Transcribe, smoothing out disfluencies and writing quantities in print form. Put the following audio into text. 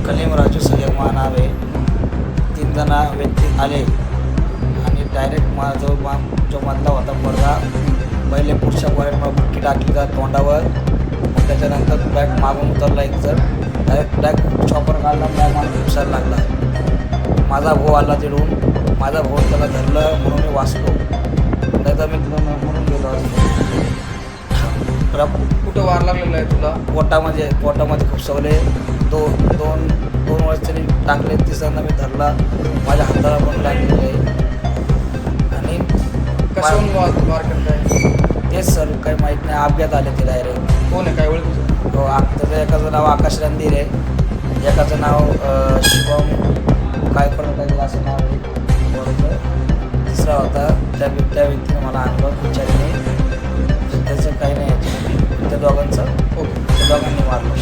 कलीम राजू सय्यद नाव आहे. 3 जण व्यक्ती आले आणि डायरेक्ट जो मधला होता मुलगा पहिले पुढच्या पोरांना बुक्की टाकली त्या तोंडावर. मग त्याच्यानंतर बॅग मागून उतरला एक जण, डायरेक्ट बॅग चॉपर काढला, बॅग मागून घुसायला लागला. माझा भाऊ आला तिकडून, माझा भाऊ त्याला धरलं म्हणून मी वाचलो, नाही तर मी तुला म्हणून गेलो असतो. कुठं वार लागलेला आहे तुला? पोटामध्ये खुपसवले. दोन वर्ष तरी टाकले. तिसऱ्यांदा मी धरला, माझ्या हाताला पण लागलेलं आहे. आणि कशाहून वार करताय? तेच सर काही माहीत नाही, अपघात आले ते डायरेक्ट. कोण आहे, काय ओळखीचं? तो त्याचं एकाचं नाव आकाश रणधीर आहे, एकाचं नाव शिवम काय पण असं नाव आहे पोराचं. तिसरा होता त्या व्यक्तीने मला आणलं विचारणे, त्याचं काही नाही याच्यामध्ये. त्या दोघांनी मारलं.